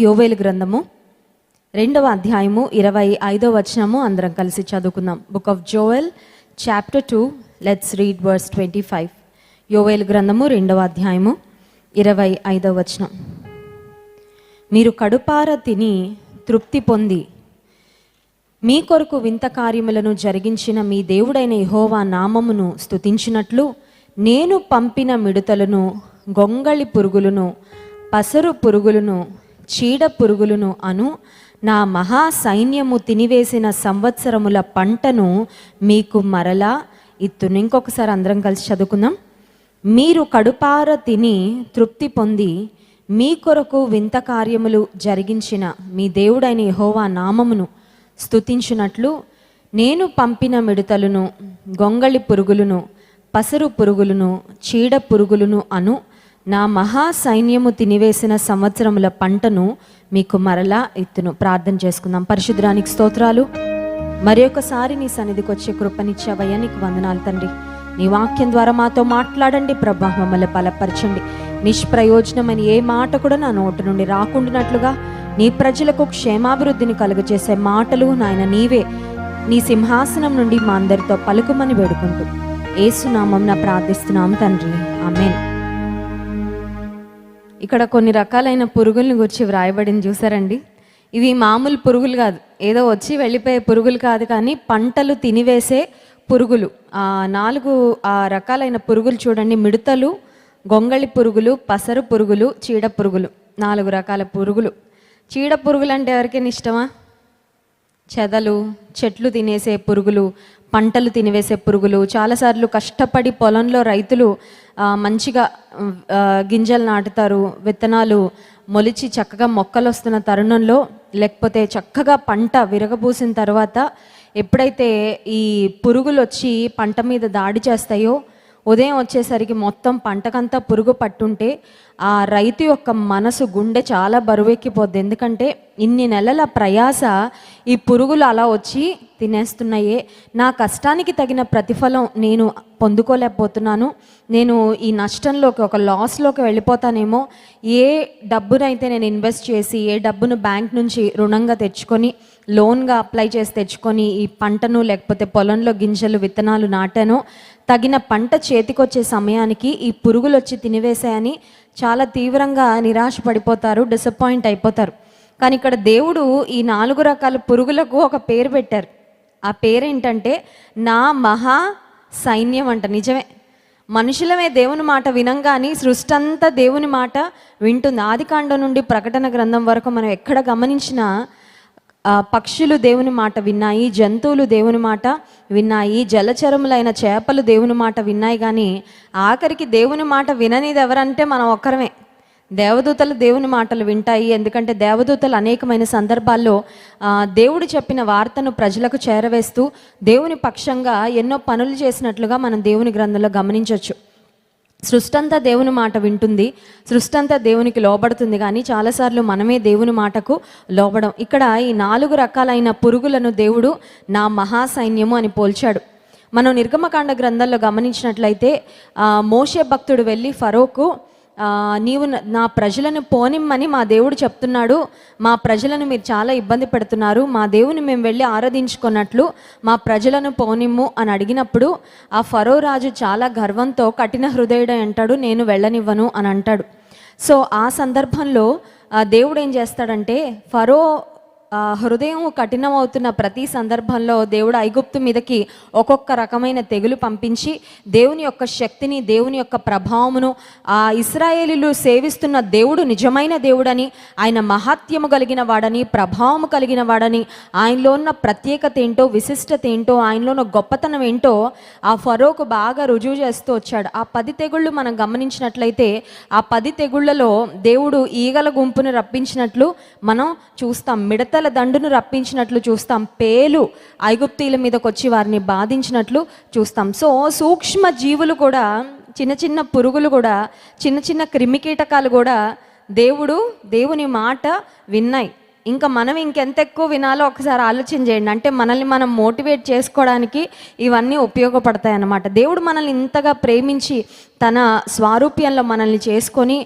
యోవేలు గ్రంథము 2వ అధ్యాయము 25వ వచనము అందరం కలిసి చదువుకుందాం. Book of Joel chapter 2, let's read verse 25. యోవేలు గ్రంథము 2వ అధ్యాయము 25వ వచనం. మీరు కడుపార తిని తృప్తి పొంది మీ కొరకు వింత కార్యములను జరిగించిన మీ దేవుడైన యెహోవా నామమును స్తుతించినట్లు నేను పంపిన మిడతలను, గొంగళి పురుగులను, పసరు పురుగులను, చీడ పురుగులను అను నా మహా సైన్యము తినివేసిన సంవత్సరముల పంటను మీకు మరలా ఇత్తును. ఇంకొకసారి అందరం కలిసి చదువుకుందాం. మీరు కడుపార తిని తృప్తి పొంది మీ కొరకు వింత కార్యములు జరిగించిన మీ దేవుడైన యెహోవా నామమును స్తుతించినట్లు నేను పంపిన మిడతలను, గొంగళి పురుగులను, పసరు పురుగులను, చీడ పురుగులను అను నా మహా సైన్యము తినివేసిన సంవత్సరముల పంటను మీకు మరలా ఇత్తును. ప్రార్థన చేసుకుందాం. పరిశుద్ధానికి స్తోత్రాలు. మరి ఒకసారి నీ సన్నిధికి వచ్చే కృపనిచ్చావయ్యా, నీకు వందనాలు తండ్రి. నీ వాక్యం ద్వారా మాతో మాట్లాడండి ప్రభా, మమ్మల్ని బలపరచండి. నిష్ప్రయోజనమని ఏ మాట కూడా నా నోటి నుండి రాకుండానట్లుగా నీ ప్రజలకు క్షేమాభివృద్ధిని కలుగజేసే మాటలు నాయన నీవే నీ సింహాసనం నుండి మా అందరితో పలుకుమని వేడుకుంటూ యేసునామమున ప్రార్థిస్తున్నాం తండ్రి, ఆమేన్. ఇక్కడ కొన్ని రకాలైన పురుగుల్ని గురించి వ్రాయబడింది చూసారండి. ఇవి మామూలు పురుగులు కాదు, ఏదో వచ్చి వెళ్ళిపోయే పురుగులు కాదు, కానీ పంటలు తినివేసే పురుగులు. 4 రకాలైన పురుగులు చూడండి. మిడతలు, గొంగళి పురుగులు, పసరు పురుగులు, చీడ పురుగులు. 4 రకాల పురుగులు. చీడ పురుగులు అంటే ఎవరికైనా ఇష్టమా? చెదలు, చెట్లు తినేసే పురుగులు, పంటలు తినివేసే పురుగులు. చాలాసార్లు కష్టపడి పొలంలో రైతులు మంచిగా గింజలు నాటుతారు, విత్తనాలు మొలిచి చక్కగా మొక్కలు వస్తున్న తరుణంలో, లేకపోతే చక్కగా పంట విరగబూసిన తర్వాత ఎప్పుడైతే ఈ పురుగులు వచ్చి పంట మీద దాడి చేస్తాయో, ఉదయం వచ్చేసరికి మొత్తం పంటకంతా పురుగు పట్టుంటే ఆ రైతు యొక్క మనసు, గుండె చాలా బరువెక్కిపోద్ది. ఎందుకంటే ఇన్ని నెలల ప్రయాస ఈ పురుగులు అలా వచ్చి తినేస్తున్నాయే, నా కష్టానికి తగిన ప్రతిఫలం నేను పొందుకోలేకపోతున్నాను, నేను ఈ నష్టంలోకి, ఒక లాస్లోకి వెళ్ళిపోతానేమో, ఏ డబ్బునైతే నేను ఇన్వెస్ట్ చేసి, ఏ డబ్బును బ్యాంక్ నుంచి రుణంగా తెచ్చుకొని, లోన్గా అప్లై చేసి తెచ్చుకొని ఈ పంటను, లేకపోతే పొలంలో గింజలు, విత్తనాలు నాటానో, తగిన పంట చేతికొచ్చే సమయానికి ఈ పురుగులు వచ్చి తినివేశాయని చాలా తీవ్రంగా నిరాశ పడిపోతారు, డిసప్పాయింట్ అయిపోతారు. కానీ ఇక్కడ దేవుడు ఈ 4 రకాల పురుగులకు ఒక పేరు పెట్టారు. ఆ పేరేంటంటే నా మహా సైన్యం అంట. నిజమే, మనుషులమే దేవుని మాట వినంగాని సృష్టి అంతా దేవుని మాట వింటుంది. ఆదికాండం నుండి ప్రకటన గ్రంథం వరకు మనం ఎక్కడ గమనించినా పక్షులు దేవుని మాట విన్నాయి, జంతువులు దేవుని మాట విన్నాయి, జలచరములైన చేపలు దేవుని మాట విన్నాయి. కానీ ఆఖరికి దేవుని మాట విననిది ఎవరంటే మనం ఒక్కరమే. దేవదూతలు దేవుని మాటలు వింటాయి, ఎందుకంటే దేవదూతలు అనేకమైన సందర్భాల్లో దేవుడు చెప్పిన వార్తను ప్రజలకు చేరవేస్తూ దేవుని పక్షంగా ఎన్నో పనులు చేసినట్లుగా మనం దేవుని గ్రంథంలో గమనించవచ్చు. సృష్టి అంతా దేవుని మాట వింటుంది, సృష్టి అంతా దేవునికి లోబడుతుంది, కానీ చాలాసార్లు మనమే దేవుని మాటకు లోబడం. ఇక్కడ ఈ 4 రకాలైన పురుగులను దేవుడు నా మహాసైన్యము అని పోల్చాడు. మనం నిర్గమకాండ గ్రంథంలో గమనించినట్లయితే మోషే భక్తుడు వెళ్ళి ఫరోకు, నీవు నా ప్రజలను పోనిమ్మని మా దేవుడు చెప్తున్నాడు, మా ప్రజలను మీరు చాలా ఇబ్బంది పెడుతున్నారు, మా దేవుని మేము వెళ్ళి ఆరాధించుకున్నట్లు మా ప్రజలను పోనిమ్ము అని అడిగినప్పుడు ఆ ఫరో రాజు చాలా గర్వంతో కఠిన హృదయుడు అంటాడు, నేను వెళ్ళనివ్వను అని అంటాడు. సో ఆ సందర్భంలో దేవుడు ఏం చేస్తాడంటే, ఫరో హృదయం కఠినమవుతున్న ప్రతి సందర్భంలో దేవుడు ఐగుప్తు మీదకి ఒక్కొక్క రకమైన తెగులు పంపించి దేవుని యొక్క శక్తిని, దేవుని యొక్క ప్రభావమును, ఆ ఇశ్రాయేలీలు సేవిస్తున్న దేవుడు నిజమైన దేవుడని, ఆయన మహాత్యము కలిగిన వాడని, ప్రభావము కలిగిన వాడని, ఆయనలో ఉన్న ప్రత్యేకత ఏంటో, విశిష్టత ఏంటో, ఆయనలో ఉన్న గొప్పతనం ఏంటో ఆ ఫరోకు బాగా రుజువు చేస్తూ వచ్చాడు. ఆ 10 తెగుళ్ళు మనం గమనించినట్లయితే ఆ 10 తెగుళ్లలో దేవుడు ఈగల గుంపును రప్పించినట్లు మనం చూస్తాం, మిడతల దండును రప్పించినట్లు చూస్తాం, పేలు ఐగుప్తీల మీదకి వచ్చి వారిని బాధించినట్లు చూస్తాం. సో సూక్ష్మ జీవులు కూడా, చిన్న చిన్న పురుగులు కూడా, చిన్న చిన్న క్రిమికీటకాలు కూడా దేవుని మాట విన్నాయి. ఇంకా మనం ఇంకెంత ఎక్కువ వినాలో ఒకసారి ఆలోచన చేయండి. అంటే మనల్ని మనం మోటివేట్ చేసుకోవడానికి ఇవన్నీ ఉపయోగపడతాయి అన్నమాట. దేవుడు మనల్ని ఇంతగా ప్రేమించి తన స్వారూప్యంలో మనల్ని చేసుకొని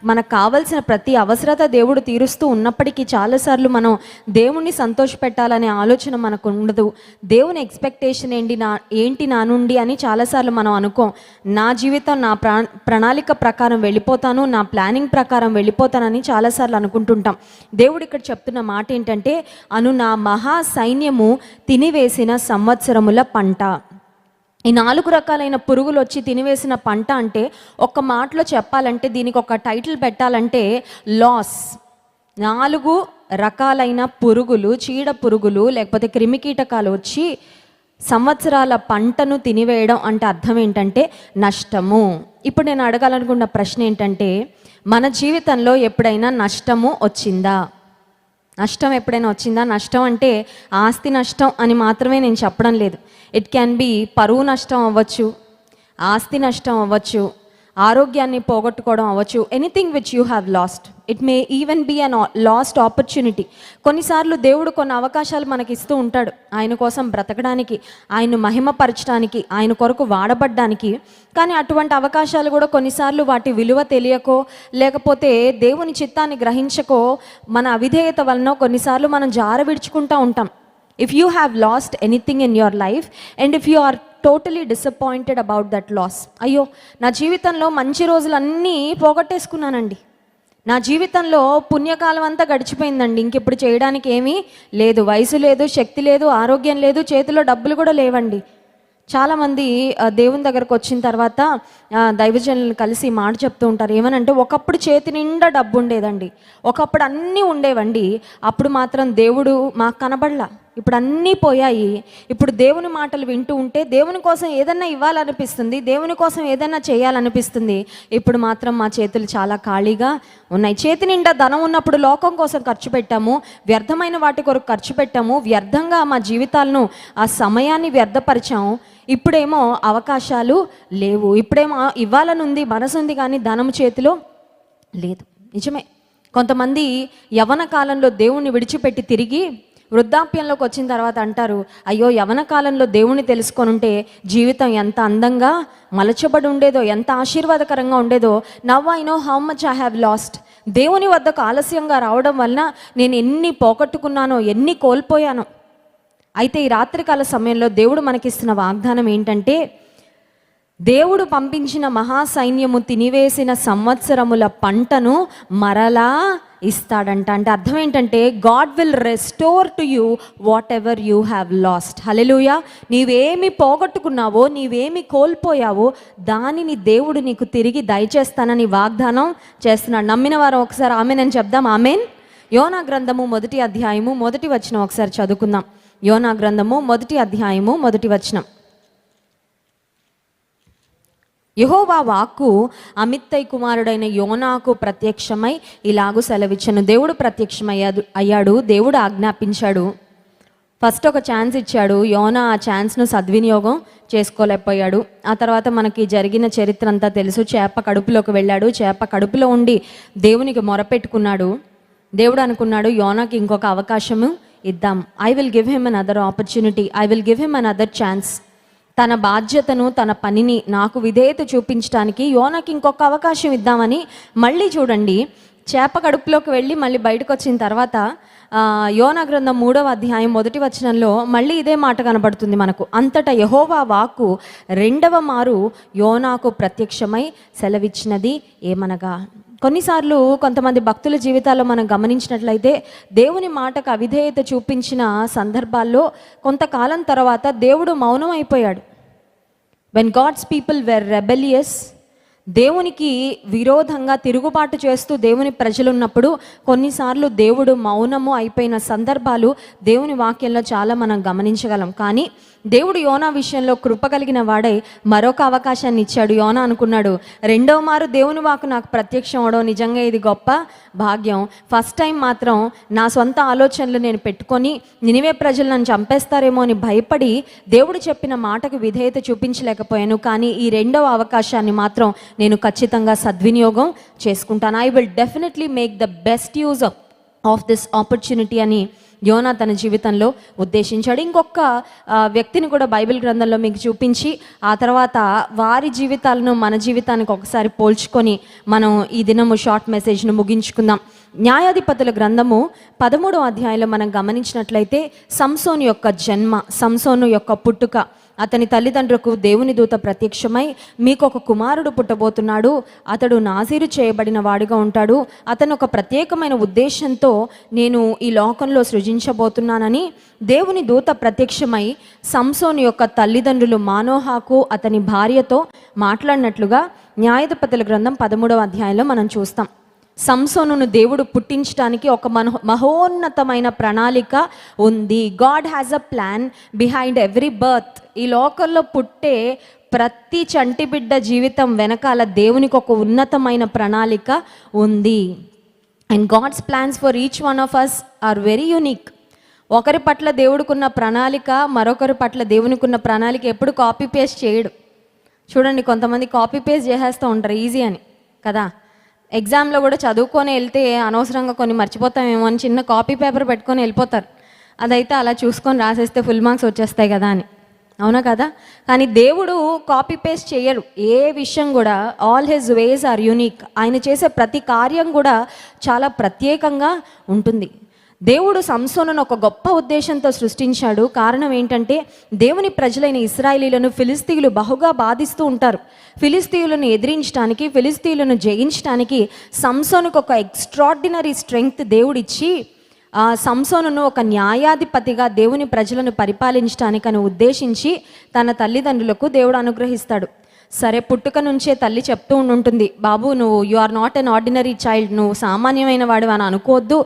మనకు కావలసిన ప్రతి అవసరత దేవుడు తీరుస్తూ ఉన్నప్పటికీ చాలాసార్లు మనం దేవుణ్ణి సంతోషపెట్టాలనే ఆలోచన మనకు ఉండదు. దేవుని ఎక్స్పెక్టేషన్ ఏంటి నా నుండి అని చాలాసార్లు మనం అనుకోం. నా జీవితం నా ప్రణాళిక ప్రకారం వెళ్ళిపోతాను, నా ప్లానింగ్ ప్రకారం వెళ్ళిపోతానని చాలాసార్లు అనుకుంటుంటాం. దేవుడు ఇక్కడ చెప్తున్న మాట ఏంటంటే, నా మహా సైన్యము తినివేసిన సంవత్సరముల పంట. ఈ 4 రకాలైన పురుగులు వచ్చి తినివేసిన పంట అంటే, ఒక్క మాటలో చెప్పాలంటే, దీనికి ఒక టైటిల్ పెట్టాలంటే లాస్. 4 రకాలైన పురుగులు, చీడ పురుగులు లేకపోతే క్రిమికీటకాలు వచ్చి సంవత్సరాల పంటను తినివేయడం అంటే అర్థం ఏంటంటే నష్టము. ఇప్పుడు నేను అడగాలనుకున్న ప్రశ్న ఏంటంటే, మన జీవితంలో ఎప్పుడైనా నష్టము వచ్చిందా? నష్టం ఎప్పుడైనా వచ్చిందా? నష్టం అంటే ఆస్తి నష్టం అని మాత్రమే నేను చెప్పడం లేదు. ఇట్ క్యాన్ బి పరువు నష్టం అవ్వచ్చు, ఆస్తి నష్టం అవ్వచ్చు, ఆరోగ్యాన్ని పోగొట్టుకోవడం అవ్వచ్చు. Anything which you have lost. It may even be an lost opportunity. కొన్నిసార్లు దేవుడు కొన్ని అవకాశాలు మనకి ఇస్తూ ఉంటాడు, ఆయన కోసం బ్రతకడానికి, ఆయన్ను మహిమపరచడానికి, ఆయన కొరకు వాడబడ్డానికి. కానీ అటువంటి అవకాశాలు కూడా కొన్నిసార్లు వాటి విలువ తెలియకో లేకపోతే దేవుని చిత్తాన్ని గ్రహించకో మన అవిధేయత వలన కొన్నిసార్లు మనం జార విడుచుకుంటూ ఉంటాం. If you have lost anything in your life and if you are totally disappointed about that loss, అయ్యో నా జీవితంలో మంచి రోజులన్నీ పోగొట్టేసుకున్నానండి, నా జీవితంలో పుణ్యకాలం అంతా గడిచిపోయిందండి, ఇంకెప్పుడు చేయడానికి ఏమీ లేదు, వయసు లేదు, శక్తి లేదు, ఆరోగ్యం లేదు, చేతిలో డబ్బులు కూడా లేవండి. చాలామంది దేవుని దగ్గరకు వచ్చిన తర్వాత దైవజనులను కలిసి మాట చెప్తూ ఉంటారు. ఏమనంటే, ఒకప్పుడు చేతి నిండా డబ్బు ఉండేదండి, ఒకప్పుడు అన్నీ ఉండేవండి, అప్పుడు మాత్రం దేవుడు మాకు కనబడలా, ఇప్పుడు అన్నీ పోయాయి. ఇప్పుడు దేవుని మాటలు వింటూ ఉంటే దేవుని కోసం ఏదన్నా ఇవ్వాలనిపిస్తుంది, దేవుని కోసం ఏదన్నా చేయాలనిపిస్తుంది. ఇప్పుడు మాత్రం మా చేతులు చాలా ఖాళీగా ఉన్నాయి. చేతి నిండా ధనం ఉన్నప్పుడు లోకం కోసం ఖర్చు పెట్టాము, వ్యర్థమైన వాటి కొరకు ఖర్చు పెట్టాము, వ్యర్థంగా మా జీవితాలను ఆ సమయాన్ని వ్యర్థపరిచాము. ఇప్పుడేమో అవకాశాలు లేవు, ఇప్పుడేమో ఇవ్వాలని ఉంది, మనసు ఉంది, కానీ ధనం చేతిలో లేదు. నిజమే, కొంతమంది యవ్వన కాలంలో దేవుణ్ణి విడిచిపెట్టి తిరిగి వృద్ధాప్యంలోకి వచ్చిన తర్వాత అంటారు, అయ్యో యవ్వన కాలంలో దేవుణ్ణి తెలుసుకొని ఉంటే జీవితం ఎంత అందంగా మలచబడి ఉండేదో, ఎంత ఆశీర్వాదకరంగా ఉండేదో. Now I know how much I have lost. దేవుని వద్దకు ఆలస్యంగా రావడం వలన నేను ఎన్ని పోగొట్టుకున్నానో, ఎన్ని కోల్పోయానో. అయితే ఈ రాత్రికాల సమయంలో దేవుడు మనకిస్తున్న వాగ్దానం ఏంటంటే, దేవుడు పంపించిన మహాసైన్యము తినివేసిన సంవత్సరముల పంటను మరలా ఇస్తాడంట. అంటే అర్థం ఏంటంటే, God will restore to you whatever you have lost. Hallelujah. నీవేమి పోగొట్టుకున్నావో, నీవేమి కోల్పోయావో దానిని దేవుడు నీకు తిరిగి దయచేస్తానని వాగ్దానం చేస్తున్నాడు. నమ్మిన వారు ఒకసారి ఆమెన్ అని చెప్దాం. ఆమెన్. యోనా గ్రంథము 1వ అధ్యాయము 1వ వచనం ఒకసారి చదువుకుందాం. యోనా గ్రంథము 1వ అధ్యాయము 1వ వచనం. యెహోవా వాక్కు అమిత్తై కుమారుడైన యోనాకు ప్రత్యక్షమై ఇలాగూ సెలవిచ్చెను. దేవుడు ప్రత్యక్షమయ్యాడు, దేవుడు ఆజ్ఞాపించాడు. ఫస్ట్ ఒక ఛాన్స్ ఇచ్చాడు, యోనా ఆ ఛాన్స్ను సద్వినియోగం చేసుకోలేకపోయాడు. ఆ తర్వాత మనకి జరిగిన చరిత్ర అంతా తెలుసు. చేప కడుపులోకి వెళ్ళాడు, చేప కడుపులో ఉండి దేవునికి మొరపెట్టుకున్నాడు. దేవుడు అనుకున్నాడు, యోనాకి ఇంకొక అవకాశము ఇద్దాం. I will give him an other opportunity, I will give him an other chance. తన బాధ్యతను, తన పనిని నాకు విధేయత చూపించడానికి యోనాకి ఇంకొక అవకాశం ఇద్దామని మళ్ళీ చూడండి, చేప కడుపులోకి వెళ్ళి మళ్ళీ బయటకు వచ్చిన తర్వాత యోనా గ్రంథం 3వ అధ్యాయం 1వ వచనంలో మళ్ళీ ఇదే మాట కనబడుతుంది మనకు. అంతటా యెహోవా వాక్కు 2వ మారు యోనాకు ప్రత్యక్షమై సెలవిచ్చినది ఏమనగా. కొన్నిసార్లు కొంతమంది భక్తుల జీవితాల్లో మనం గమనించినట్లయితే దేవుని మాటకు అవిధేయత చూపించిన సందర్భాల్లో కొంతకాలం తర్వాత దేవుడు మౌనం అయిపోయాడు. When God's people were rebellious, దేవునికి విరోధంగా తిరుగుబాటు చేస్తూ దేవుని ప్రజలు ఉన్నప్పుడు కొన్నిసార్లు దేవుడు మౌనము అయిపోయిన సందర్భాలు దేవుని వాక్యంలో చాలా మనం గమనించగలం. కానీ దేవుడు యోనా విషయంలో కృప కలిగిన వాడై మరొక అవకాశాన్ని ఇచ్చాడు. యోనా అనుకున్నాడు, 2వ మారు దేవుని వాక్కు నాకు ప్రత్యక్షం అవడం నిజంగా ఇది గొప్ప భాగ్యం. ఫస్ట్ టైం మాత్రం నా సొంత ఆలోచనలు నేను పెట్టుకొని నినివే ప్రజలు నన్ను చంపేస్తారేమో అని భయపడి దేవుడు చెప్పిన మాటకు విధేయత చూపించలేకపోయాను. కానీ ఈ 2వ అవకాశాన్ని మాత్రం నేను ఖచ్చితంగా సద్వినియోగం చేసుకుంటాను. I will definitely make the best use of this opportunity అని యోనా తన జీవితంలో ఉద్దేశించాడు. ఇంకొక వ్యక్తిని కూడా బైబిల్ గ్రంథంలో మీకు చూపించి ఆ తర్వాత వారి జీవితాలను మన జీవితానికి ఒకసారి పోల్చుకొని మనం ఈ దినము షార్ట్ మెసేజ్ను ముగించుకుందాం. న్యాయాధిపతుల గ్రంథము 13వ అధ్యాయంలో మనం గమనించినట్లయితే సంసోను యొక్క జన్మ, సంసోను యొక్క పుట్టుక, అతని తల్లిదండ్రులకు దేవుని దూత ప్రత్యక్షమై మీకు ఒక కుమారుడు పుట్టబోతున్నాడు, అతడు నాజీరు చేయబడిన వాడిగా ఉంటాడు, అతను ఒక ప్రత్యేకమైన ఉద్దేశంతో నేను ఈ లోకంలో సృజించబోతున్నానని దేవుని దూత ప్రత్యక్షమై సంసోను యొక్క తల్లిదండ్రులు మానోహాకు అతని భార్యతో మాట్లాడినట్లుగా న్యాయాధిపతుల గ్రంథం 13వ అధ్యాయంలో మనం చూస్తాం. సంసోనును దేవుడు పుట్టించడానికి ఒక మహోన్నతమైన ప్రణాళిక ఉంది. God has a plan behind every birth. ఈ లోకంలో పుట్టే ప్రతి చంటి బిడ్డ జీవితం వెనకాల దేవునికి ఒక ఉన్నతమైన ప్రణాళిక ఉంది. And God's plans for each one of us are very unique. ఒకరి పట్ల దేవుడికున్న ప్రణాళిక మరొకరి పట్ల దేవునికున్న ప్రణాళిక ఎప్పుడు కాపీ పేస్ట్ చేయడు. చూడండి, కొంతమంది కాపీ పేస్ట్ చేసేస్తూ ఉంటారు ఈజీ అని కదా. ఎగ్జామ్లో కూడా చదువుకొని వెళ్తే అనవసరంగా కొన్ని మర్చిపోతామేమో అని చిన్న కాపీ పేపర్ పెట్టుకొని వెళ్ళిపోతారు. అదైతే అలా చూసుకొని రాసేస్తే ఫుల్ మార్క్స్ వచ్చేస్తాయి కదా అని, అవునా కదా. కానీ దేవుడు కాపీ పేస్ట్ చేయడు ఏ విషయం కూడా. All his ways are unique. ఆయన చేసే ప్రతి కార్యం కూడా చాలా ప్రత్యేకంగా ఉంటుంది. దేవుడు సంసోనును ఒక గొప్ప ఉద్దేశంతో సృష్టించాడు. కారణం ఏంటంటే దేవుని ప్రజలైన ఇశ్రాయేలీలను ఫిలిస్తీయులు బహుగా బాధిస్తూ ఉంటారు. ఫిలిస్తీయులను ఎదిరించడానికి, ఫిలిస్తీయులను జయించడానికి సంసోనుకు ఒక ఎక్స్ట్రాడినరీ స్ట్రెంగ్త్ దేవుడిచ్చి సంసోనును ఒక న్యాయాధిపతిగా దేవుని ప్రజలను పరిపాలించడానికని ఉద్దేశించి తన తల్లిదండ్రులకు దేవుడు అనుగ్రహిస్తాడు. సరే, పుట్టుక నుంచే తల్లి చెప్తూ ఉంటుంది, బాబు నువ్వు you are not an ordinary child, నువ్వు సామాన్యమైన వాడివి అని అనుకోవద్దు,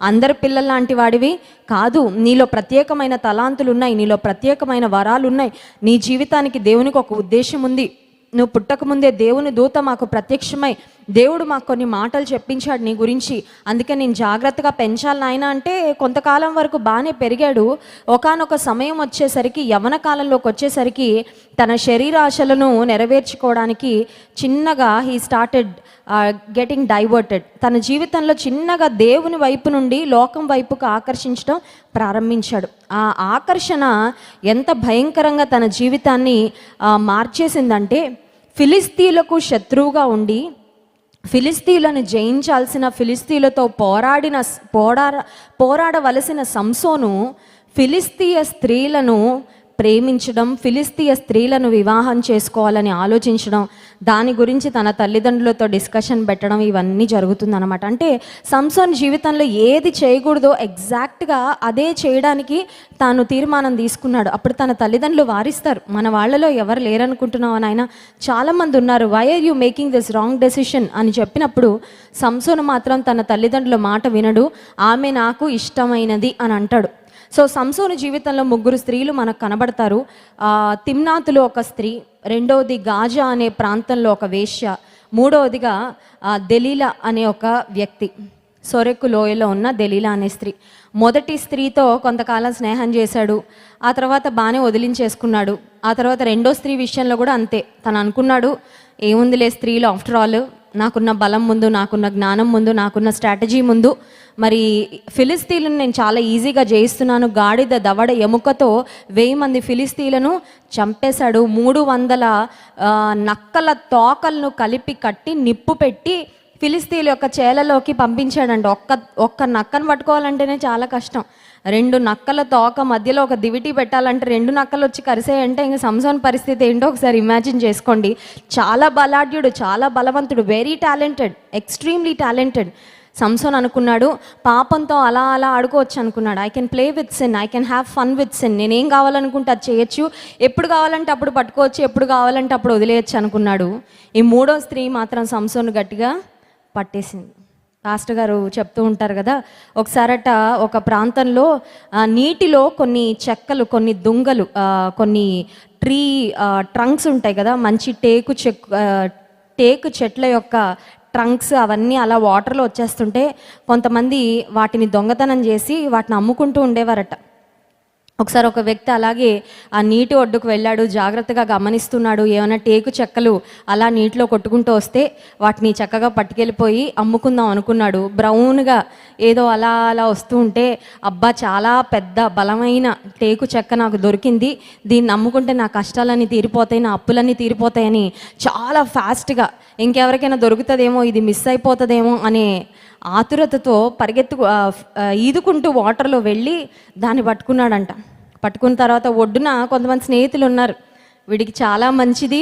అందరి పిల్లల లాంటి వాడివి కాదు, నీలో ప్రత్యేకమైన తలాంతులు ఉన్నాయి, నీలో ప్రత్యేకమైన వరాలు ఉన్నాయి, నీ జీవితానికి దేవునికి ఒక ఉద్దేశం ఉంది. నువ్వు పుట్టకముందే దేవుని దూత మాకు ప్రత్యక్షమై దేవుడు మాకు కొన్ని మాటలు చెప్పించాడు నీ గురించి, అందుకే నేను జాగ్రత్తగా పెంచాలి నాయన అంటే కొంతకాలం వరకు బాగానే పెరిగాడు. ఒకానొక సమయం వచ్చేసరికి, యవ్వన కాలంలోకి వచ్చేసరికి తన శరీరాశలను నెరవేర్చుకోవడానికి చిన్నగా హీ స్టార్టెడ్ గెటింగ్ డైవర్టెడ్. తన జీవితంలో చిన్నగా దేవుని వైపు నుండి లోకం వైపుకు ఆకర్షించడం ప్రారంభించాడు. ఆ ఆకర్షణ ఎంత భయంకరంగా తన జీవితాన్ని మార్చేసిందంటే, ఫిలిస్తీయులకు శత్రువుగా ఉండి ఫిలిస్తీయులను జయించాల్సిన, ఫిలిస్తీయులతో పోరాడవలసిన సంసోను ఫిలిస్తీయ స్త్రీలను ప్రేమించడం, ఫిలిస్తీయ స్త్రీలను వివాహం చేసుకోవాలని ఆలోచించడం, దాని గురించి తన తల్లిదండ్రులతో డిస్కషన్ పెట్టడం, ఇవన్నీ జరుగుతుందన్నమాట. అంటే సంసోన్ జీవితంలో ఏది చేయకూడదో ఎగ్జాక్ట్గా అదే చేయడానికి తాను తీర్మానం తీసుకున్నాడు. అప్పుడు తన తల్లిదండ్రులు వారిస్తారు, మన వాళ్ళలో ఎవరు లేరనుకుంటున్నావు నాయన, చాలామంది ఉన్నారు, why are you making this wrong decision అని చెప్పినప్పుడు సంసోను మాత్రం తన తల్లిదండ్రుల మాట వినడు. ఆమె నాకు ఇష్టమైనది అని అంటాడు. సో సంసోను జీవితంలో 3 స్త్రీలు మనకు కనబడతారు. తిమ్నాతులో ఒక స్త్రీ, రెండవది గాజా అనే ప్రాంతంలో ఒక వేశ్య, మూడవదిగా దెలీలా అనే ఒక వ్యక్తి, సొరెక్కు లోయలో ఉన్న దెలీలా అనే స్త్రీ. మొదటి స్త్రీతో కొంతకాలం స్నేహం చేశాడు, ఆ తర్వాత బాగానే వదిలించేసుకున్నాడు. ఆ తర్వాత రెండో స్త్రీ విషయంలో కూడా అంతే, తను అనుకున్నాడు ఏముందిలే స్త్రీలు, ఆఫ్టర్ ఆల్ నాకున్న బలం ముందు, నాకున్న జ్ఞానం ముందు, నాకున్న స్ట్రాటజీ ముందు మరి ఫిలిస్తీన్లను నేను చాలా ఈజీగా జయిస్తున్నాను. గాడిద దవడ ఎముకతో 1000 మంది ఫిలిస్తీన్లను చంపేశాడు. 300 నక్కల తోకలను కలిపి కట్టి నిప్పు పెట్టి ఫిలిస్తీన్ల యొక్క చేలలోకి పంపించాడంట. ఒక్క నక్కను పట్టుకోవాలంటేనే చాలా కష్టం. 2 నక్కల తోక మధ్యలో ఒక దివిటి పెట్టాలంటే 2 నక్కలు వచ్చి కరిసేయంటే ఇంక సంసోన్ పరిస్థితి ఏంటో ఒకసారి ఇమాజిన్ చేసుకోండి. చాలా బలాఢ్యుడు, చాలా బలవంతుడు, వెరీ టాలెంటెడ్, ఎక్స్ట్రీమ్లీ టాలెంటెడ్. సంసోన్ అనుకున్నాడు పాపంతో అలా ఆడుకోవచ్చు అనుకున్నాడు. I can play with sin, I can have fun with sin, నేనేం కావాలనుకుంటే అది చేయొచ్చు, ఎప్పుడు కావాలంటే అప్పుడు పట్టుకోవచ్చు, ఎప్పుడు కావాలంటే అప్పుడు వదిలేయచ్చు అనుకున్నాడు. ఈ 3వ స్త్రీ మాత్రం సంసోన్ గట్టిగా పట్టేసింది. పాస్టర్ గారు చెప్తూ ఉంటారు కదా, ఒకసారట ఒక ప్రాంతంలో నీటిలో కొన్ని చెక్కలు, కొన్ని దుంగలు, కొన్ని ట్రీ ట్రంక్స్ ఉంటాయి కదా, మంచి టేకు చెట్ల యొక్క ట్రంక్స్ అవన్నీ అలా వాటర్లో వచ్చేస్తుంటే కొంతమంది వాటిని దొంగతనం చేసి వాటిని అమ్ముకుంటూ ఉండేవారట. ఒకసారి ఒక వ్యక్తి అలాగే ఆ నీటి ఒడ్డుకు వెళ్ళాడు, జాగ్రత్తగా గమనిస్తున్నాడు. ఏమైనా టేకు చెక్కలు అలా నీటిలో కొట్టుకుంటూ వస్తే వాటిని చక్కగా పట్టుకెళ్ళిపోయి అమ్ముకుందాం అనుకున్నాడు. బ్రౌన్గా ఏదో అలా అలా వస్తూ ఉంటే, అబ్బా చాలా పెద్ద బలమైన టేకు చెక్క నాకు దొరికింది, దీన్ని అమ్ముకుంటే నా కష్టాలన్నీ తీరిపోతాయి, నా అప్పులన్నీ తీరిపోతాయని చాలా ఫాస్ట్గా ఇంకెవరికైనా దొరుకుతుందేమో, ఇది మిస్ అయిపోతుందేమో అనే ఆతురతతో ఈదుకుంటూ వాటర్లో వెళ్ళి దాన్ని పట్టుకున్నాడంట. పట్టుకున్న తర్వాత ఒడ్డున కొంతమంది స్నేహితులు ఉన్నారు, వీడికి చాలా మంచిది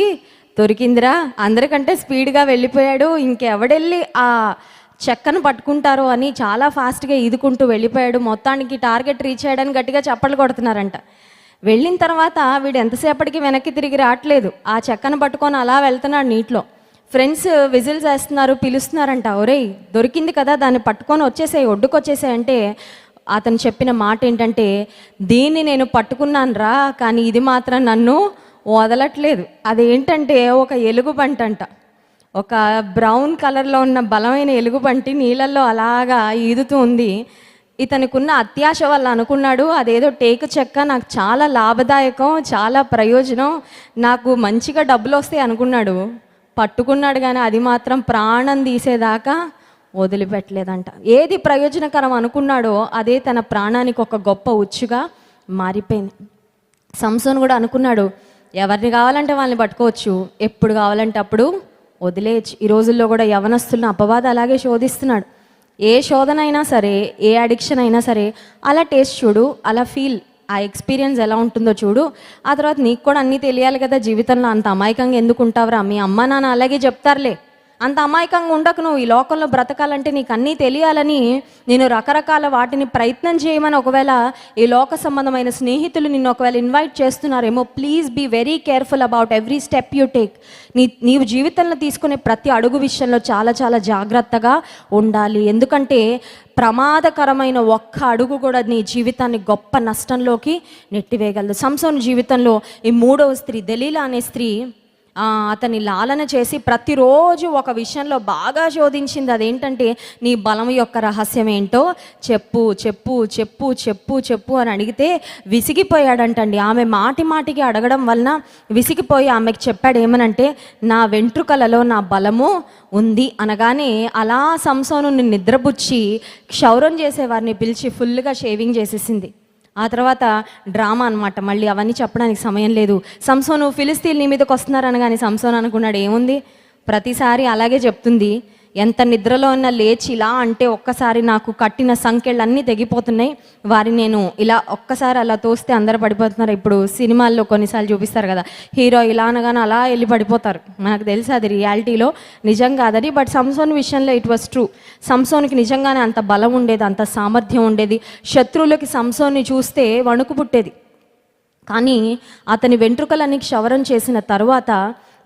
దొరికిందిరా, అందరికంటే స్పీడ్గా వెళ్ళిపోయాడు, ఇంకెవడెళ్ళి ఆ చెక్కను పట్టుకుంటారో అని చాలా ఫాస్ట్గా ఈదుకుంటూ వెళ్ళిపోయాడు. మొత్తానికి టార్గెట్ రీచ్ అయ్యాడని గట్టిగా చప్పట్లు కొడుతున్నారంట. వెళ్ళిన తర్వాత వీడు ఎంతసేపటికి వెనక్కి తిరిగి రావట్లేదు, ఆ చెక్కను పట్టుకొని అలా వెళ్తున్నాడు నీటిలో. ఫ్రెండ్స్ విజిల్స్ వేస్తున్నారు, పిలుస్తున్నారంట, ఒరేయ్ దొరికింది కదా, దాన్ని పట్టుకొని వచ్చేసాయి, ఒడ్డుకు వచ్చేసాయి అంటే అతను చెప్పిన మాట ఏంటంటే, దీన్ని నేను పట్టుకున్నాను రా, కానీ ఇది మాత్రం నన్ను వదలట్లేదు. అదేంటంటే ఒక ఎలుగుబంటి అంట. ఒక బ్రౌన్ కలర్లో ఉన్న బలమైన ఎలుగుబంటి నీళ్ళల్లో అలాగా ఈదుతూ ఉంది. ఇతనికున్న అత్యాశ వల్ల అనుకున్నాడు, అదేదో టేకు చెక్క, నాకు చాలా లాభదాయకం, చాలా ప్రయోజనం, నాకు మంచిగా డబ్బులు వస్తాయి అనుకున్నాడు. పట్టుకున్నాడు కానీ అది మాత్రం ప్రాణం తీసేదాకా వదిలిపెట్టలేదంట. ఏది ప్రయోజనకరం అనుకున్నాడో అదే తన ప్రాణానికి ఒక గొప్ప ఉచ్చుగా మారిపోయింది. సంసోను కూడా అనుకున్నాడు, ఎవరిని కావాలంటే వాళ్ళని పట్టుకోవచ్చు, ఎప్పుడు కావాలంటే అప్పుడు వదిలేయచ్చు. ఈ రోజుల్లో కూడా యవనస్తులను అపవాదం అలాగే శోధిస్తున్నాడు. ఏ శోధన అయినా సరే, ఏ అడిక్షన్ అయినా సరే, అలా టేస్ట్ చూడు, అలా ఫీల్, ఆ ఎక్స్పీరియన్స్ ఎలా ఉంటుందో చూడు, ఆ తర్వాత నీకు కూడా అన్నీ తెలియాలి కదా జీవితంలో. అంత అమాయకంగా ఎందుకు ఉంటావురా, మీ అమ్మ నాన్న అలాగే చెప్తారులే, అంత అమాయకంగా ఉండకు, నువ్వు ఈ లోకంలో బ్రతకాలంటే నీకు అన్నీ తెలియాలని నేను రకరకాల వాటిని ప్రయత్నం చేయమని ఒకవేళ ఈ లోక సంబంధమైన స్నేహితులు నిన్ను ఒకవేళ ఇన్వైట్ చేస్తున్నారేమో, please be very careful about every step you take. నీవు జీవితంలో తీసుకునే ప్రతి అడుగు విషయంలో చాలా చాలా జాగ్రత్తగా ఉండాలి. ఎందుకంటే ప్రమాదకరమైన ఒక్క అడుగు కూడా నీ జీవితాన్ని గొప్ప నష్టంలోకి నెట్టివేయగలదు. సంసోను జీవితంలో ఈ మూడవ స్త్రీ దెలీలా అనే స్త్రీ అతని లాలన చేసి ప్రతిరోజు ఒక విషయంలో బాగా శోధించింది. అదేంటంటే, నీ బలం యొక్క రహస్యం ఏంటో చెప్పు చెప్పు చెప్పు చెప్పు చెప్పు అని అడిగితే విసిగిపోయాడంటండి. ఆమె మాటి మాటికి అడగడం వలన విసిగిపోయి ఆమెకు చెప్పాడు ఏమనంటే, నా వెంట్రుకలలో నా బలము ఉంది అనగానే అలా సంసోను నిద్రపుచ్చి క్షౌరం చేసేవారిని పిలిచి ఫుల్గా షేవింగ్ చేసేసింది. ఆ తర్వాత డ్రామా అనమాట. మళ్ళీ అవన్నీ చెప్పడానికి సమయం లేదు. సంసోను ఫిలిస్తీన్లు నీ మీదకి వస్తున్నారని కానీ సంసోను అనుకున్నాడు, ఏముంది ప్రతిసారి అలాగే చెప్తుంది, ఎంత నిద్రలో ఉన్న లేచి ఇలా అంటే ఒక్కసారి నాకు కట్టిన సంఖ్యలన్నీ తెగిపోతున్నాయి, వారిని నేను ఇలా ఒక్కసారి అలా తోస్తే అందరూ పడిపోతున్నారు. ఇప్పుడు సినిమాల్లో కొన్నిసార్లు చూపిస్తారు కదా, హీరో ఇలా అనగానే అలా వెళ్ళి పడిపోతారు. మనకు తెలుసు అది రియాలిటీలో నిజం కాదని. బట్ సంసోన్ విషయంలో ఇట్ వాస్ ట్రూ. సంసోన్కి నిజంగానే అంత బలం ఉండేది, అంత సామర్థ్యం ఉండేది. శత్రువులకి సంసోన్ని చూస్తే వణుకు పుట్టేది. కానీ అతని వెంట్రుకలన్నీ క్షవరం చేసిన తరువాత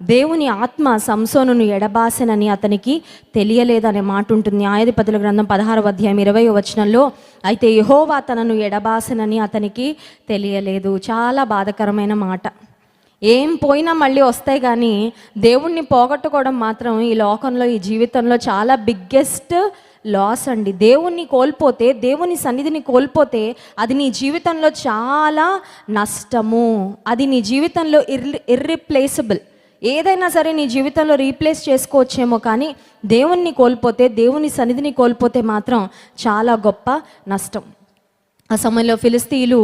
దేవుని ఆత్మ సంసోనును ఎడబాసెనని అతనికి తెలియలేదనే మాట ఉంటుంది. న్యాయాధిపతుల గ్రంథం 16వ అధ్యాయం 20వ వచనంలో, అయితే యెహోవా తనను ఎడబాసెనని అతనికి తెలియలేదు. చాలా బాధాకరమైన మాట. ఏం పోయినా మళ్ళీ వస్తాయి, కానీ దేవుణ్ణి పోగొట్టుకోవడం మాత్రం ఈ లోకంలో, ఈ జీవితంలో చాలా బిగ్గెస్ట్ లాస్ అండి. దేవుణ్ణి కోల్పోతే, దేవుని సన్నిధిని కోల్పోతే అది నీ జీవితంలో చాలా నష్టము. అది నీ జీవితంలో ఇర్రిప్లేసబుల్. ఏదైనా సరే నీ జీవితంలో రీప్లేస్ చేసుకోవచ్చేమో, కానీ దేవుణ్ణి కోల్పోతే, దేవుని సన్నిధిని కోల్పోతే మాత్రం చాలా గొప్ప నష్టం. ఆ సమయంలో ఫిలిస్తీయులు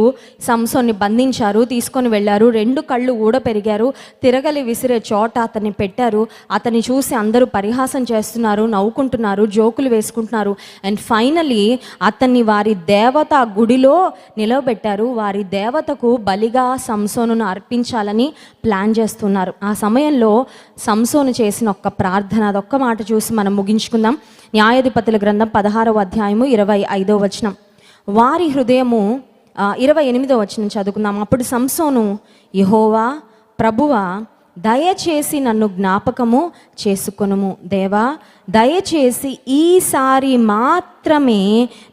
సంసోన్ని బంధించారు, తీసుకొని వెళ్ళారు. 2 కళ్ళు ఊడ పెరిగారు, తిరగలి విసిరే చోట అతన్ని పెట్టారు. అతన్ని చూసి అందరూ పరిహాసం చేస్తున్నారు, నవ్వుకుంటున్నారు, జోకులు వేసుకుంటున్నారు. అండ్ ఫైనలీ అతన్ని వారి దేవత గుడిలో నిలవబెట్టారు. వారి దేవతకు బలిగా సంసోనును అర్పించాలని ప్లాన్ చేస్తున్నారు. ఆ సమయంలో సంసోను చేసిన ఒక్క ప్రార్థన, అదొక్క మాట చూసి మనం ముగించుకుందాం. న్యాయాధిపతుల గ్రంథం 16వ అధ్యాయము 25వ వచనం. వారి హృదయము 28వ వచనం చదువుకుందాం. అప్పుడు సంసోను, యెహోవా ప్రభువా, దయచేసి నన్ను జ్ఞాపకము చేసుకొనుము. దేవా, దయచేసి ఈసారి మాత్రం మాత్రమే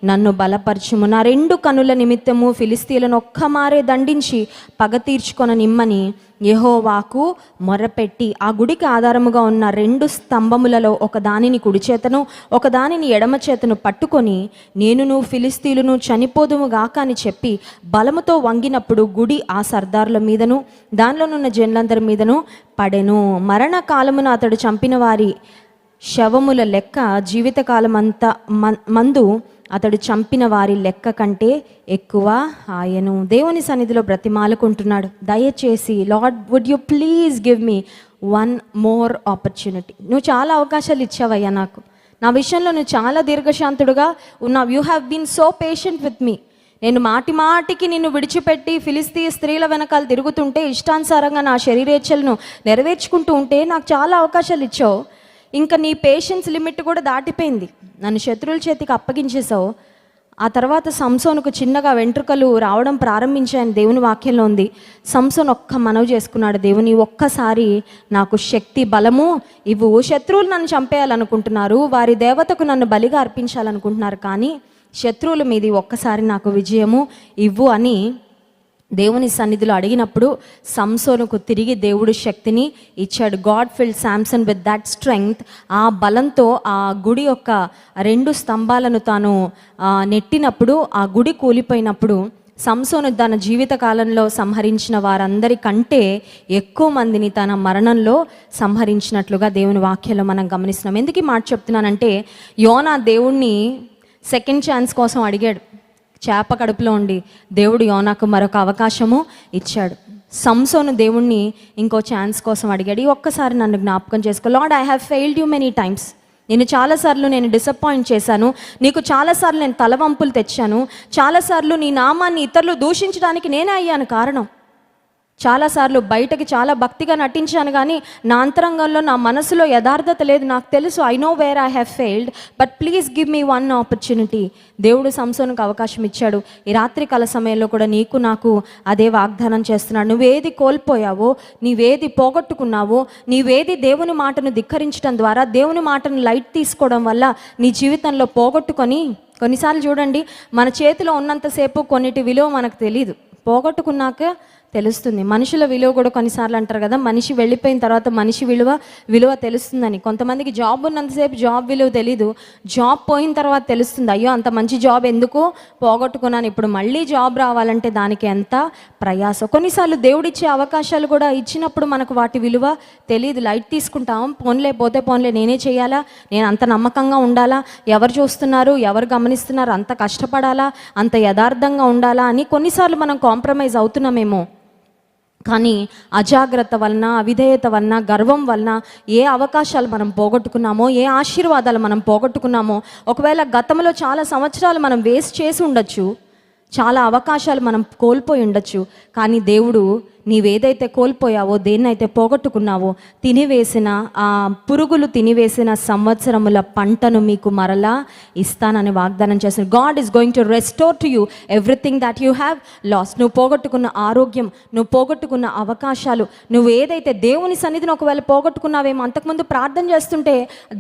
నన్ను బలపరచుము. నా 2 కనుల నిమిత్తము ఫిలిస్తీయులను ఒక్కమారే దండించి పగ తీర్చుకొన నిమ్మని యెహోవాకు మొరపెట్టి, ఆ గుడికి ఆధారముగా ఉన్న 2 స్తంభములలో ఒక దానిని కుడి చేతను ఒక దానిని ఎడమ చేతను పట్టుకొని, నేనును ఫిలిస్తీయులను చనిపోదుము గాక అని చెప్పి బలముతో వంగినప్పుడు గుడి ఆ సర్దారుల మీదను దానిలోనున్న జనులందరి మీదను పడెను. మరణకాలమున అతడు చంపిన వారి శవముల లెక్క జీవితకాలమంతా మందు అతడు చంపిన వారి లెక్క కంటే ఎక్కువ ఆయను. దేవుని సన్నిధిలో బ్రతిమాలుకుంటున్నాడు, దయచేసి Lord would you please give me 1 more opportunity. నువ్వు చాలా అవకాశాలు ఇచ్చావయ్యా నాకు, నా విషయంలో నువ్వు చాలా దీర్ఘశాంతుడుగా ఉన్నావు. You have been so patient with me. నేను మాటి మాటికి నిన్ను విడిచిపెట్టి ఫిలిస్తీయ స్త్రీల వెనకాల తిరుగుతుంటే, ఇష్టానుసారంగా నా శరీరేచ్ఛలను నెరవేర్చుకుంటూ ఉంటే నాకు చాలా అవకాశాలు ఇచ్చావు. ఇంకా నీ పేషెన్స్ లిమిట్ కూడా దాటిపోయింది, నన్ను శత్రువుల చేతికి అప్పగించేసావు. ఆ తర్వాత సంసోనుకు చిన్నగా వెంట్రుకలు రావడం ప్రారంభించాయని దేవుని వాక్యంలో ఉంది. సంసోన్ ఒక్క మనవి చేసుకున్నాడు, దేవుని ఒక్కసారి నాకు శక్తి బలము ఇవ్వు. శత్రువులు నన్ను చంపేయాలనుకుంటున్నారు, వారి దేవతకు నన్ను బలిగా అర్పించాలనుకుంటున్నారు, కానీ శత్రువుల మీది ఒక్కసారి నాకు విజయము ఇవ్వు అని దేవుని సన్నిధిలో అడిగినప్పుడు సంసోనుకు తిరిగి దేవుడు శక్తిని ఇచ్చాడు. God filled Samson with that strength. ఆ బలంతో ఆ గుడి యొక్క 2 స్తంభాలను తాను నెట్టినప్పుడు, ఆ గుడి కూలిపోయినప్పుడు సంసోను తన జీవిత కాలంలో సంహరించిన వారందరికంటే ఎక్కువ మందిని తన మరణంలో సంహరించినట్లుగా దేవుని వాక్యంలో మనం గమనిస్తున్నాం. ఎందుకు ఈ మాట చెప్తున్నానంటే, యోనా దేవుణ్ణి సెకండ్ ఛాన్స్ కోసం అడిగాడు. చేప కడుపులో ఉండి దేవుడు యోనాకు మరొక అవకాశము ఇచ్చాడు. సంసోను దేవుణ్ణి ఇంకో ఛాన్స్ కోసం అడిగాడు, ఈ ఒక్కసారి నన్ను జ్ఞాపకం చేసుకో. Lord, I have failed you many times. నేను చాలాసార్లు నేను డిసప్పాయింట్ చేశాను, నీకు చాలాసార్లు నేను తలవంపులు తెచ్చాను, చాలాసార్లు నీ నామాన్ని ఇతరులు దూషించడానికి నేనే అయ్యాను కారణం. చాలాసార్లు బయటకి చాలా భక్తిగా నటించాను, కానీ నా అంతరంగంలో నా మనసులో యథార్థత లేదు. నాకు తెలుసు, I know where I have failed, but please give me 1 opportunity. దేవుడు సంసోనుకు అవకాశం ఇచ్చాడు. ఈ రాత్రి కాల సమయంలో కూడా నీకు నాకు అదే వాగ్దానం చేస్తున్నాడు. నువ్వేది కోల్పోయావో, నీవేది పోగొట్టుకున్నావో, నీవేది దేవుని మాటను ధిక్కరించడం ద్వారా, దేవుని మాటను లైట్ తీసుకోవడం వల్ల నీ జీవితంలో పోగొట్టుకొని, కొన్నిసార్లు చూడండి, మన చేతిలో ఉన్నంతసేపు కొన్నిటి విలువ మనకు తెలీదు, పోగొట్టుకున్నాక తెలుస్తుంది. మనుషుల విలువ కూడా కొన్నిసార్లు అంటారు కదా, మనిషి వెళ్ళిపోయిన తర్వాత మనిషి విలువ తెలుస్తుందని. కొంతమందికి జాబ్ ఉన్నంతసేపు జాబ్ విలువ తెలీదు, జాబ్ పోయిన తర్వాత తెలుస్తుంది, అయ్యో అంత మంచి జాబ్ ఎందుకు పోగొట్టుకున్నాను, ఇప్పుడు మళ్ళీ జాబ్ రావాలంటే దానికి ఎంత ప్రయాసం. కొన్నిసార్లు దేవుడిచ్చే అవకాశాలు కూడా ఇచ్చినప్పుడు మనకు వాటి విలువ తెలియదు, లైట్ తీసుకుంటాం. పోన్లే పోతే పోన్లే, నేనే చేయాలా, నేను అంత నమ్మకంగా ఉండాలా, ఎవరు చూస్తున్నారు, ఎవరు గమనిస్తున్నారు, అంత కష్టపడాలా, అంత యథార్థంగా ఉండాలా అని కొన్నిసార్లు మనం కాంప్రమైజ్ అవుతున్నామేమో. కానీ అజాగ్రత్త వలన, అవిధేయత వలన, గర్వం వలన ఏ అవకాశాలు మనం పోగొట్టుకున్నామో, ఏ ఆశీర్వాదాలు మనం పోగొట్టుకున్నామో, ఒకవేళ గతంలో చాలా సంవత్సరాలు మనం వేస్ట్ చేసి ఉండొచ్చు, చాలా అవకాశాలు మనం కోల్పోయి ఉండొచ్చు, కానీ దేవుడు నీవేదైతే కోల్పోయావో, దేన్నైతే పోగొట్టుకున్నావో, తినివేసిన ఆ పురుగులు తినివేసిన సంవత్సరముల పంటను మీకు మరలా ఇస్తానని వాగ్దానం చేశాను. God is going to restore to you everything that you have last. నువ్వు పోగొట్టుకున్న ఆరోగ్యం, నువ్వు పోగొట్టుకున్న అవకాశాలు, నువ్వు ఏదైతే దేవుని సన్నిధిని ఒకవేళ పోగొట్టుకున్నావేమో, అంతకుముందు ప్రార్థన చేస్తుంటే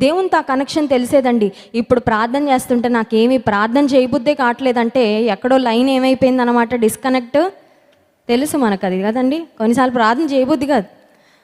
దేవునితో ఆ కనెక్షన్ తెలిసేదండి. ఇప్పుడు ప్రార్థన చేస్తుంటే నాకేమీ ప్రార్థన చేయబుద్దే కావట్లేదంటే ఎక్కడో లైన్ ఏమైపోయింది అనమాట, డిస్కనెక్ట్. తెలుసు మనకు అది కదండి, కొన్నిసార్లు ప్రార్థన చేయబుద్ది కాదు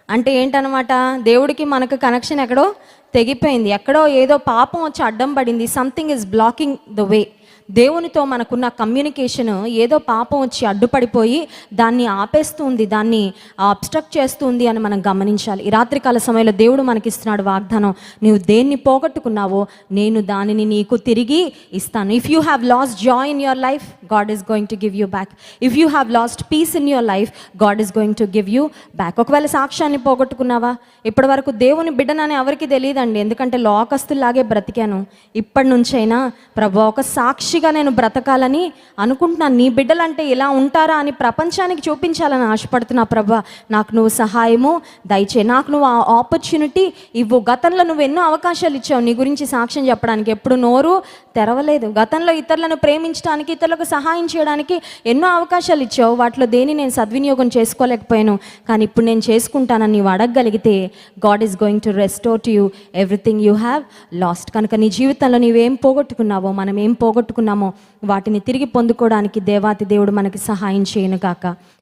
అంటే ఏంటనమాట, దేవుడికి మనకు కనెక్షన్ ఎక్కడో తెగిపోయింది, ఎక్కడో ఏదో పాపం వచ్చి అడ్డం పడింది, something is blocking the way. దేవునితో మనకున్న కమ్యూనికేషన్ ఏదో పాపం వచ్చి అడ్డుపడిపోయి దాన్ని ఆపేస్తుంది, దాన్ని అబ్స్ట్రక్ట్ చేస్తుంది అని మనం గమనించాలి. ఈ రాత్రికాల సమయంలో దేవుడు మనకిస్తున్నాడు వాగ్దానం, నీవు దేన్ని పోగొట్టుకున్నావో నేను దానిని నీకు తిరిగి ఇస్తాను. If you have lost joy in your life, God is going to give you back. If you have lost peace in your life, God is going to give you back. ఒకవేళ సాక్ష్యాన్ని పోగొట్టుకున్నావా, ఇప్పటి వరకు దేవుని బిడ్డనని ఎవరికి తెలియదండి, ఎందుకంటే లోకస్తుల్లాగే బ్రతికాను, ఇప్పటి నుంచైనా ప్రభు ఒక సాక్షి నేను బ్రతకాలని అనుకుంటున్నాను, నీ బిడ్డలంటే ఇలా ఉంటారా అని ప్రపంచానికి చూపించాలని ఆశపడుతున్నా. ప్రభా, నాకు నువ్వు సహాయము దయచే, నాకు నువ్వు ఆ ఆపర్చునిటీ ఇవ్వు. గతంలో నువ్వు ఎన్నో అవకాశాలు ఇచ్చావు నీ గురించి సాక్ష్యం చెప్పడానికి, ఎప్పుడు నోరు తెరవలేదు. గతంలో ఇతరులను ప్రేమించడానికి, ఇతరులకు సహాయం చేయడానికి ఎన్నో అవకాశాలు ఇచ్చావు, వాటిలో దేని నేను సద్వినియోగం చేసుకోలేకపోయాను, కానీ ఇప్పుడు నేను చేసుకుంటానని నీవు అడగగలిగితే God is going to restore to you everything you have lost. కనుక నీ జీవితంలో నీవేం పోగొట్టుకున్నావో, మనం ఏం పోగొట్టుకున్నామో వాటిని తిరిగి పొందుకోవడానికి దేవాతి దేవుడు మనకి సహాయం చేయను గాక.